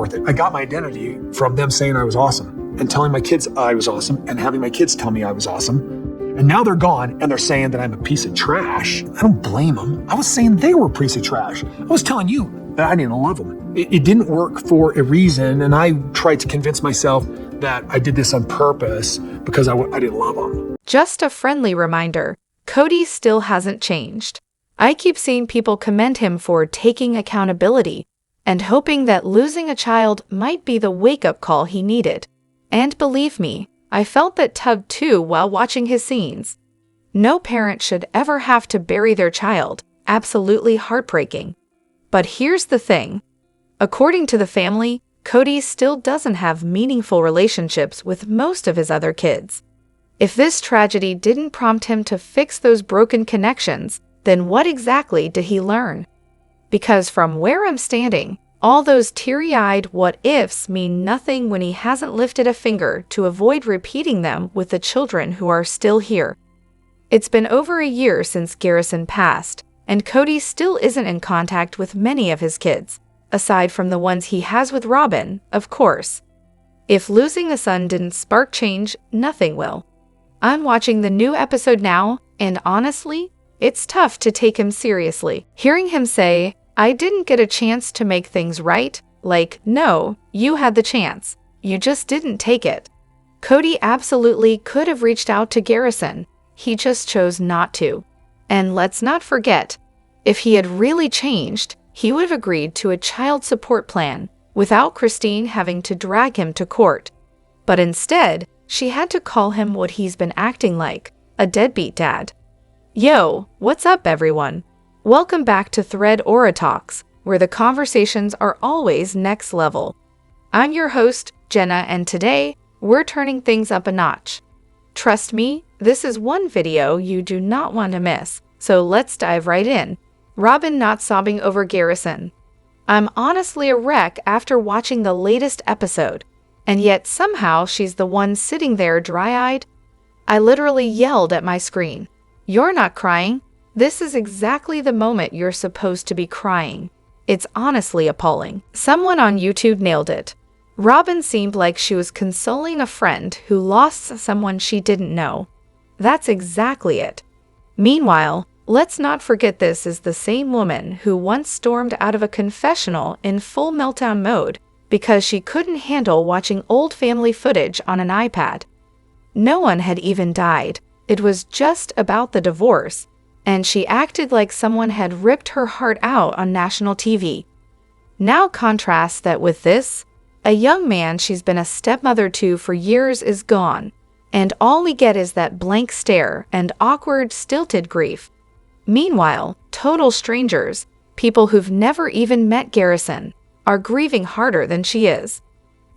worth it. I got my identity from them saying I was awesome and telling my kids I was awesome and having my kids tell me I was awesome. And now they're gone and they're saying that I'm a piece of trash. I don't blame them. I was saying they were a piece of trash. I was telling you that I didn't love them. It didn't work for a reason, and I tried to convince myself that I did this on purpose because I didn't love them. Just a friendly reminder, Kody still hasn't changed. I keep seeing people commend him for taking accountability and hoping that losing a child might be the wake-up call he needed. And believe me, I felt that tug too while watching his scenes. No parent should ever have to bury their child. Absolutely heartbreaking. But here's the thing. According to the family, Kody still doesn't have meaningful relationships with most of his other kids. If this tragedy didn't prompt him to fix those broken connections, then what exactly did he learn? Because from where I'm standing, all those teary-eyed what-ifs mean nothing when he hasn't lifted a finger to avoid repeating them with the children who are still here. It's been over a year since Garrison passed, and Kody still isn't in contact with many of his kids, aside from the ones he has with Robyn, of course. If losing a son didn't spark change, nothing will. I'm watching the new episode now, and honestly, it's tough to take him seriously. Hearing him say, "I didn't get a chance to make things right," like, no, you had the chance. You just didn't take it. Kody absolutely could have reached out to Garrison. He just chose not to. And let's not forget, if he had really changed, he would have agreed to a child support plan without Christine having to drag him to court. But instead, she had to call him what he's been acting like, a deadbeat dad. Yo, what's up everyone? Welcome back to ThreadoraTalks, where the conversations are always next level. I'm your host, Jenna, and today, we're turning things up a notch. Trust me, this is one video you do not want to miss, so let's dive right in. Robyn not sobbing over Garrison. I'm honestly a wreck after watching the latest episode, and yet somehow she's the one sitting there dry-eyed. I literally yelled at my screen. You're not crying. This is exactly the moment you're supposed to be crying. It's honestly appalling. Someone on YouTube nailed it. Robyn seemed like she was consoling a friend who lost someone she didn't know. That's exactly it. Meanwhile, let's not forget this is the same woman who once stormed out of a confessional in full meltdown mode because she couldn't handle watching old family footage on an iPad. No one had even died. It was just about the divorce, and she acted like someone had ripped her heart out on national TV. Now contrast that with this. A young man she's been a stepmother to for years is gone, and all we get is that blank stare and awkward, stilted grief. Meanwhile, total strangers, people who've never even met Garrison, are grieving harder than she is.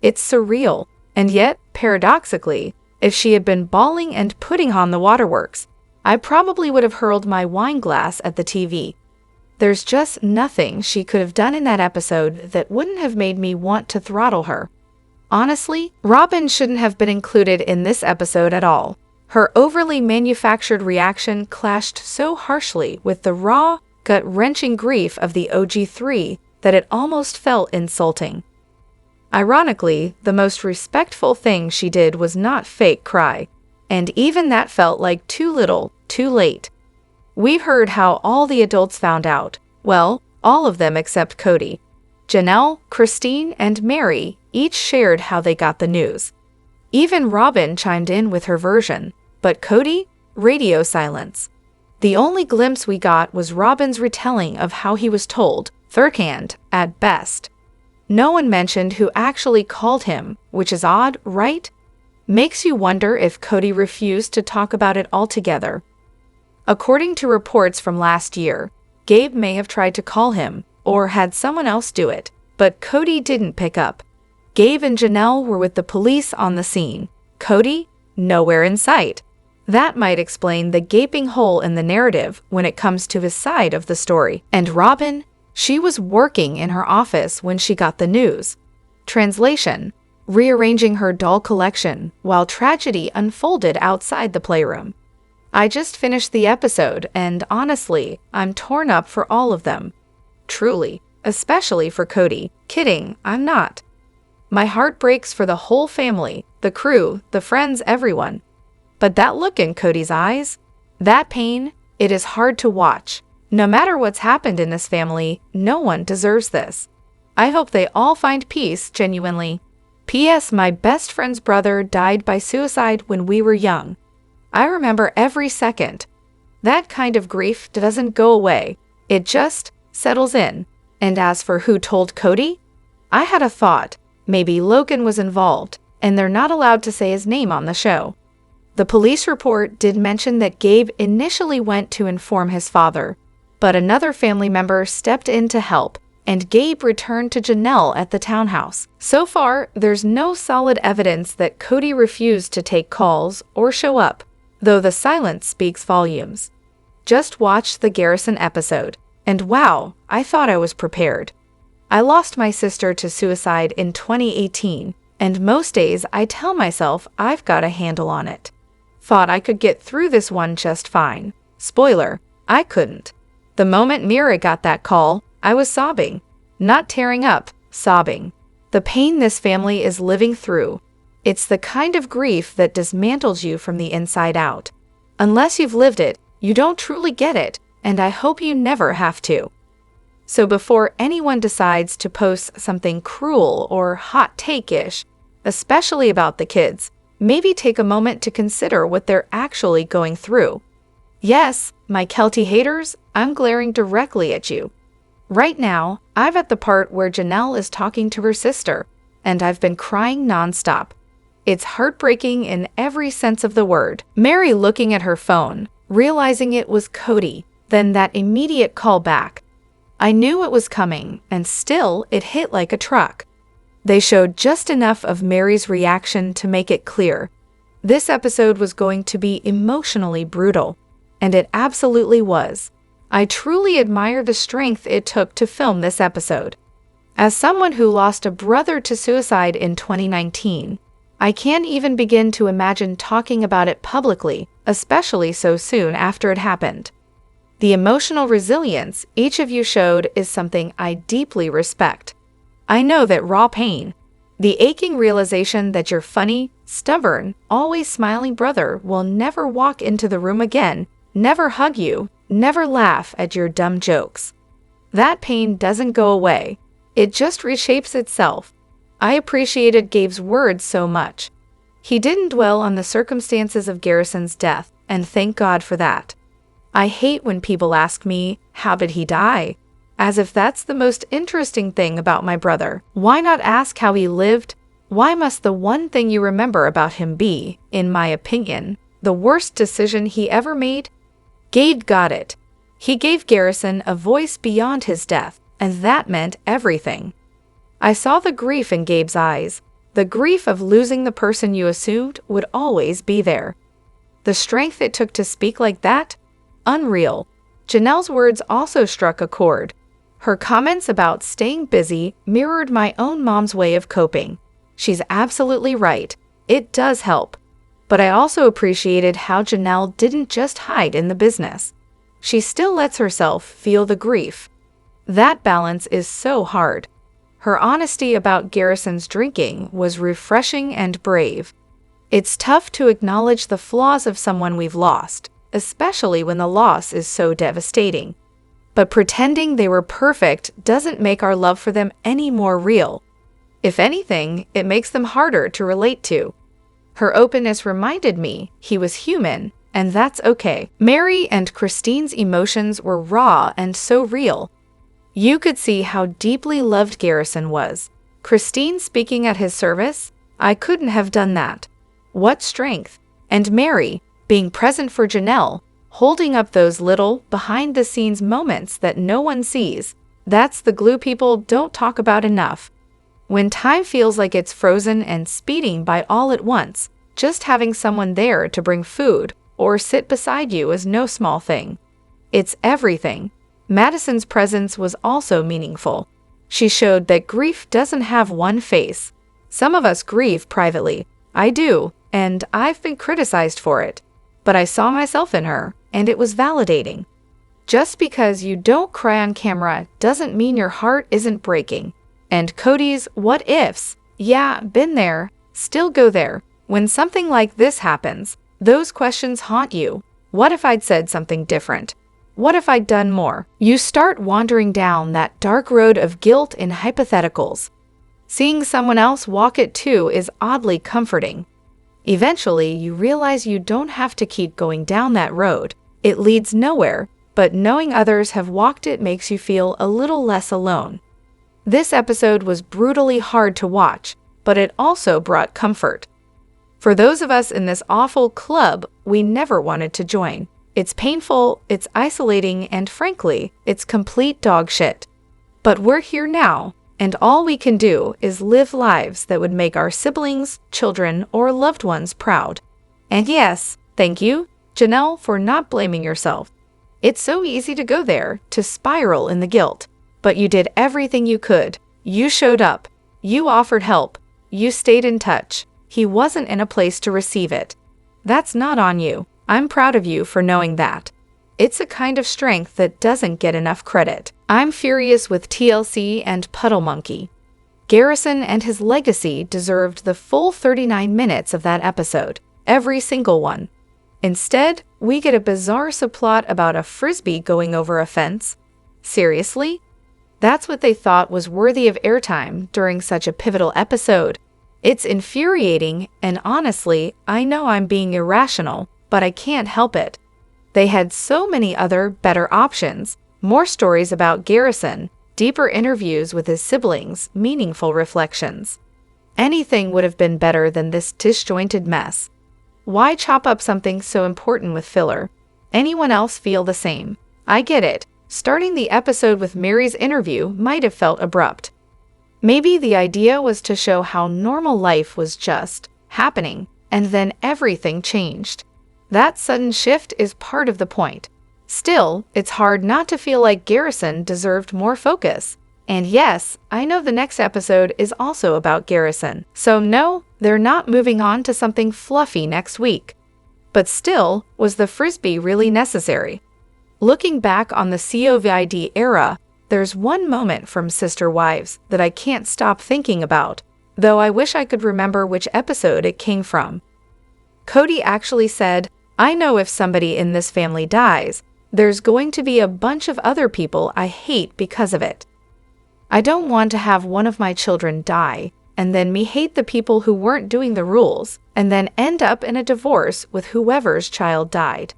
It's surreal, and yet, paradoxically, if she had been bawling and putting on the waterworks, I probably would have hurled my wine glass at the TV. There's just nothing she could have done in that episode that wouldn't have made me want to throttle her. Honestly, Robyn shouldn't have been included in this episode at all. Her overly manufactured reaction clashed so harshly with the raw, gut-wrenching grief of the OG3 that it almost felt insulting. Ironically, the most respectful thing she did was not fake cry, and even that felt like too little, too late. We've heard how all the adults found out. Well, all of them except Kody. Janelle, Christine, and Meri each shared how they got the news. Even Robyn chimed in with her version, but Kody? Radio silence. The only glimpse we got was Robyn's retelling of how he was told, third-hand, at best. No one mentioned who actually called him, which is odd, right? Makes you wonder if Kody refused to talk about it altogether. According to reports from last year, Gabe may have tried to call him, or had someone else do it, but Kody didn't pick up. Gabe and Janelle were with the police on the scene. Kody? Nowhere in sight. That might explain the gaping hole in the narrative when it comes to his side of the story. And Robyn? She was working in her office when she got the news. Translation: rearranging her doll collection while tragedy unfolded outside the playroom. I just finished the episode, and honestly, I'm torn up for all of them. Truly, especially for Kody. Kidding, I'm not. My heart breaks for the whole family, the crew, the friends, everyone. But that look in Kody's eyes, that pain, it is hard to watch. No matter what's happened in this family, no one deserves this. I hope they all find peace, genuinely. P.S. My best friend's brother died by suicide when we were young. I remember every second. That kind of grief doesn't go away. It just settles in. And as for who told Kody, I had a thought. Maybe Logan was involved, and they're not allowed to say his name on the show. The police report did mention that Gabe initially went to inform his father, but another family member stepped in to help, and Gabe returned to Janelle at the townhouse. So far, there's no solid evidence that Kody refused to take calls or show up, though the silence speaks volumes. Just watch the Garrison episode, and wow, I thought I was prepared. I lost my sister to suicide in 2018, and most days I tell myself I've got a handle on it. Thought I could get through this one just fine. Spoiler, I couldn't. The moment Meri got that call, I was sobbing. Not tearing up, sobbing. The pain this family is living through. It's the kind of grief that dismantles you from the inside out. Unless you've lived it, you don't truly get it, and I hope you never have to. So before anyone decides to post something cruel or hot take-ish, especially about the kids, maybe take a moment to consider what they're actually going through. Yes, my Kelty haters, I'm glaring directly at you. Right now, I'm at the part where Janelle is talking to her sister, and I've been crying nonstop. It's heartbreaking in every sense of the word. Meri looking at her phone, realizing it was Kody, then that immediate call back. I knew it was coming, and still it hit like a truck. They showed just enough of Meri's reaction to make it clear. This episode was going to be emotionally brutal, and it absolutely was. I truly admire the strength it took to film this episode. As someone who lost a brother to suicide in 2019, I can't even begin to imagine talking about it publicly, especially so soon after it happened. The emotional resilience each of you showed is something I deeply respect. I know that raw pain, the aching realization that your funny, stubborn, always smiling brother will never walk into the room again, never hug you, never laugh at your dumb jokes. That pain doesn't go away. It just reshapes itself. I appreciated Gabe's words so much. He didn't dwell on the circumstances of Garrison's death, and thank God for that. I hate when people ask me, how did he die? As if that's the most interesting thing about my brother. Why not ask how he lived? Why must the one thing you remember about him be, in my opinion, the worst decision he ever made? Gabe got it. He gave Garrison a voice beyond his death, and that meant everything. I saw the grief in Gabe's eyes, the grief of losing the person you assumed would always be there. The strength it took to speak like that? Unreal. Janelle's words also struck a chord. Her comments about staying busy mirrored my own mom's way of coping. She's absolutely right. It does help. But I also appreciated how Janelle didn't just hide in the business. She still lets herself feel the grief. That balance is so hard. Her honesty about Garrison's drinking was refreshing and brave. It's tough to acknowledge the flaws of someone we've lost, especially when the loss is so devastating. But pretending they were perfect doesn't make our love for them any more real. If anything, it makes them harder to relate to. Her openness reminded me he was human, and that's okay. Meri and Christine's emotions were raw and so real. You could see how deeply loved Garrison was. Christine speaking at his service? I couldn't have done that. What strength. And Meri, being present for Janelle, holding up those little, behind-the-scenes moments that no one sees. That's the glue people don't talk about enough. When time feels like it's frozen and speeding by all at once, just having someone there to bring food or sit beside you is no small thing. It's everything. Madison's presence was also meaningful. She showed that grief doesn't have one face. Some of us grieve privately. I do, and I've been criticized for it. But I saw myself in her, and it was validating. Just because you don't cry on camera doesn't mean your heart isn't breaking. And Kody's what ifs Yeah, been there. Still go there. When something like this happens, those questions haunt you. What if I'd said something different? What if I'd done more? You start wandering down that dark road of guilt and hypotheticals. Seeing someone else walk it too is oddly comforting. Eventually, you realize you don't have to keep going down that road. It leads nowhere, but knowing others have walked it makes you feel a little less alone. This episode was brutally hard to watch, but it also brought comfort. For those of us in this awful club, we never wanted to join. It's painful, it's isolating, and frankly, it's complete dog shit. But we're here now, and all we can do is live lives that would make our siblings, children, or loved ones proud. And yes, thank you, Janelle, for not blaming yourself. It's so easy to go there, to spiral in the guilt. But you did everything you could. You showed up. You offered help. You stayed in touch. He wasn't in a place to receive it. That's not on you. I'm proud of you for knowing that. It's a kind of strength that doesn't get enough credit. I'm furious with TLC and Puddle Monkey. Garrison and his legacy deserved the full 39 minutes of that episode, every single one. Instead, we get a bizarre subplot about a frisbee going over a fence. Seriously? That's what they thought was worthy of airtime during such a pivotal episode. It's infuriating, and honestly, I know I'm being irrational, but I can't help it. They had so many other, better options, more stories about Garrison, deeper interviews with his siblings, meaningful reflections. Anything would have been better than this disjointed mess. Why chop up something so important with filler? Anyone else feel the same? I get it. Starting the episode with Meri's interview might have felt abrupt. Maybe the idea was to show how normal life was just happening, and then everything changed. That sudden shift is part of the point. Still, it's hard not to feel like Garrison deserved more focus. And yes, I know the next episode is also about Garrison. So no, they're not moving on to something fluffy next week. But still, was the frisbee really necessary? Looking back on the COVID era, there's one moment from Sister Wives that I can't stop thinking about, though I wish I could remember which episode it came from. Kody actually said, "I know if somebody in this family dies, there's going to be a bunch of other people I hate because of it. I don't want to have one of my children die, and then me hate the people who weren't doing the rules, and then end up in a divorce with whoever's child died."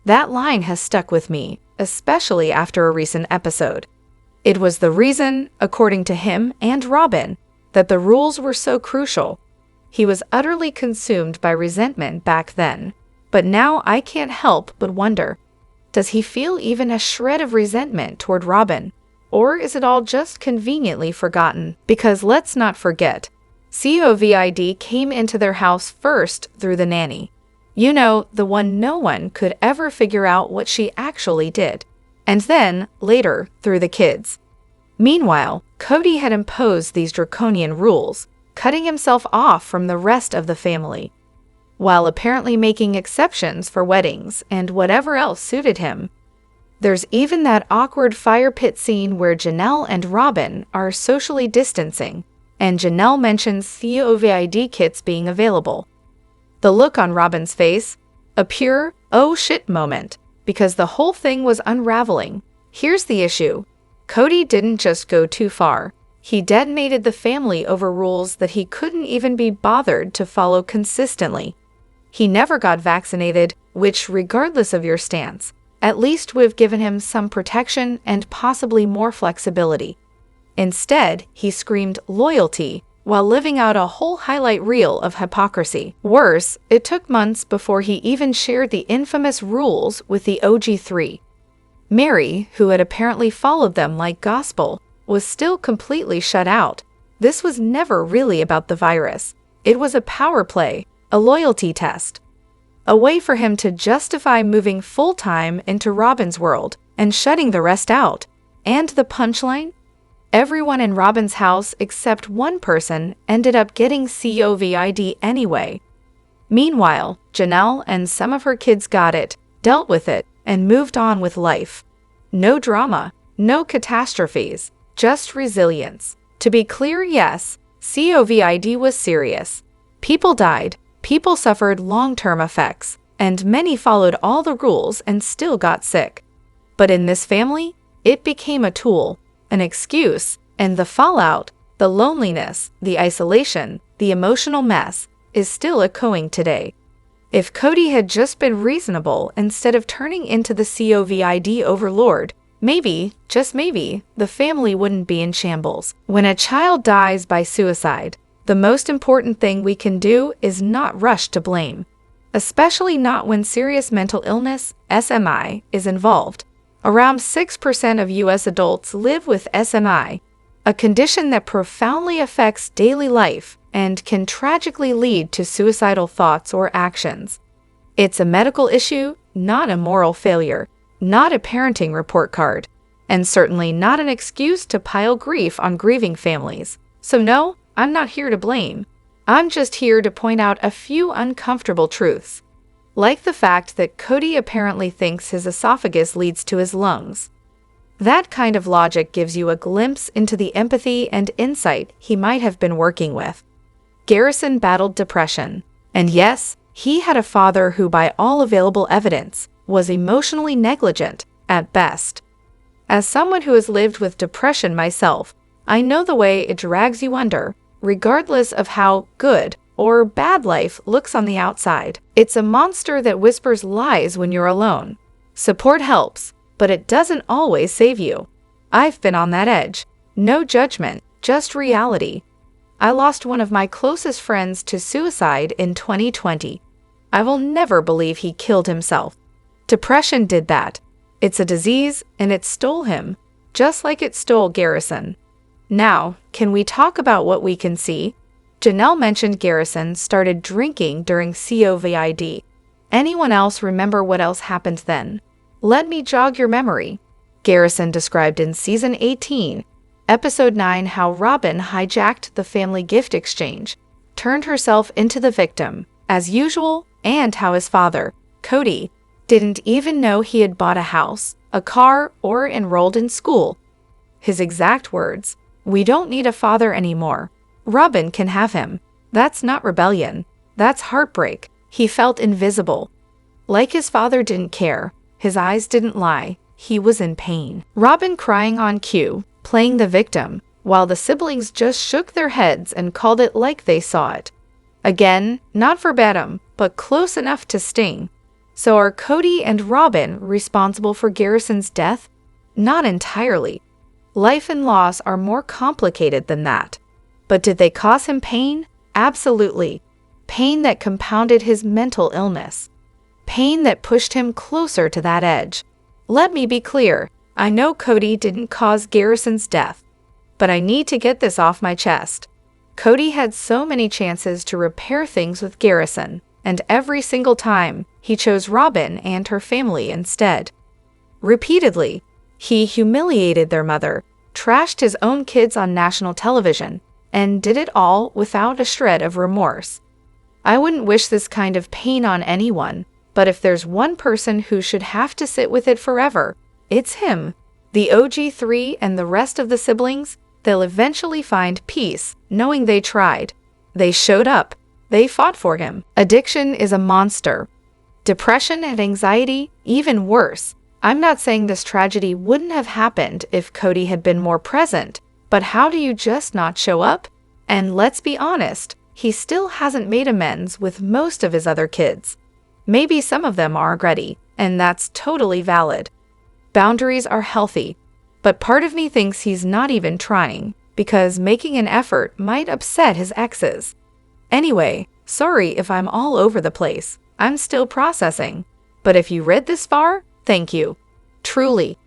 That line has stuck with me, especially after a recent episode. It was the reason, according to him and Robyn, that the rules were so crucial. He was utterly consumed by resentment back then, but now I can't help but wonder, does he feel even a shred of resentment toward Robyn? Or is it all just conveniently forgotten? Because let's not forget, COVID came into their house first through the nanny. You know, the one no one could ever figure out what she actually did. And then, later, through the kids. Meanwhile, Kody had imposed these draconian rules, cutting himself off from the rest of the family, while apparently making exceptions for weddings and whatever else suited him. There's even that awkward fire pit scene where Janelle and Robyn are socially distancing, and Janelle mentions COVID kits being available. The look on Robyn's face, a pure, oh shit moment, because the whole thing was unraveling. Here's the issue. Kody didn't just go too far. He detonated the family over rules that he couldn't even be bothered to follow consistently. He never got vaccinated, which, regardless of your stance, at least would have given him some protection and possibly more flexibility. Instead, he screamed loyalty while living out a whole highlight reel of hypocrisy. Worse, it took months before he even shared the infamous rules with the OG3. Meri, who had apparently followed them like gospel, was still completely shut out. This was never really about the virus. It was a power play, a loyalty test. A way for him to justify moving full-time into Robyn's world and shutting the rest out. And the punchline? Everyone in Robyn's house except one person ended up getting COVID anyway. Meanwhile, Janelle and some of her kids got it, dealt with it, and moved on with life. No drama, no catastrophes, just resilience. To be clear, yes, COVID was serious. People died, people suffered long-term effects, and many followed all the rules and still got sick. But in this family, it became a tool, an excuse, and the fallout, the loneliness, the isolation, the emotional mess, is still echoing today. If Kody had just been reasonable instead of turning into the COVID overlord, maybe, just maybe, the family wouldn't be in shambles. When a child dies by suicide, the most important thing we can do is not rush to blame, especially not when serious mental illness, SMI, is involved. Around 6% of U.S. adults live with SMI, a condition that profoundly affects daily life and can tragically lead to suicidal thoughts or actions. It's a medical issue, not a moral failure, not a parenting report card, and certainly not an excuse to pile grief on grieving families. So no, I'm not here to blame. I'm just here to point out a few uncomfortable truths, like the fact that Kody apparently thinks his esophagus leads to his lungs. That kind of logic gives you a glimpse into the empathy and insight he might have been working with. Garrison battled depression, and yes, he had a father who, by all available evidence, was emotionally negligent at best. As someone who has lived with depression myself, I know the way it drags you under, regardless of how good or bad life looks on the outside. It's a monster that whispers lies when you're alone. Support helps, but it doesn't always save you. I've been on that edge. No judgment, just reality. I lost one of my closest friends to suicide in 2020. I will never believe he killed himself. Depression did that. It's a disease, and it stole him, just like it stole Garrison. Now, can we talk about what we can see? Janelle mentioned Garrison started drinking during COVID. Anyone else remember what else happened then? Let me jog your memory. Garrison described in Season 18, Episode 9 how Robyn hijacked the family gift exchange, turned herself into the victim, as usual, and how his father, Kody, didn't even know he had bought a house, a car, or enrolled in school. His exact words, "We don't need a father anymore. Robyn can have him." That's not rebellion. That's heartbreak. He felt invisible. Like his father didn't care. His eyes didn't lie. He was in pain. Robyn crying on cue, playing the victim, while the siblings just shook their heads and called it like they saw it. Again, not verbatim, but close enough to sting. So are Kody and Robyn responsible for Garrison's death? Not entirely. Life and loss are more complicated than that. But did they cause him pain? Absolutely. Pain that compounded his mental illness. Pain that pushed him closer to that edge. Let me be clear. I know Kody didn't cause Garrison's death, but I need to get this off my chest. Kody had so many chances to repair things with Garrison, and every single time, he chose Robyn and her family instead. Repeatedly, he humiliated their mother, trashed his own kids on national television, and did it all without a shred of remorse. I wouldn't wish this kind of pain on anyone, but if there's one person who should have to sit with it forever, it's him. The OG3 and the rest of the siblings, they'll eventually find peace, knowing they tried. They showed up. They fought for him. Addiction is a monster. Depression and anxiety, even worse. I'm not saying this tragedy wouldn't have happened if Kody had been more present, but how do you just not show up? And let's be honest, he still hasn't made amends with most of his other kids. Maybe some of them aren't ready, and that's totally valid. Boundaries are healthy, but part of me thinks he's not even trying, because making an effort might upset his exes. Anyway, sorry if I'm all over the place. I'm still processing. But if you read this far, thank you. Truly.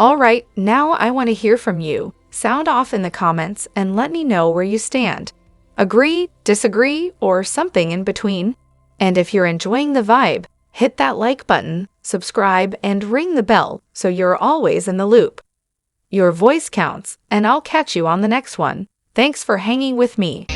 Alright, now I want to hear from you. Sound off in the comments and let me know where you stand. Agree, disagree, or something in between? And if you're enjoying the vibe, hit that like button, subscribe, and ring the bell so you're always in the loop. Your voice counts, and I'll catch you on the next one. Thanks for hanging with me.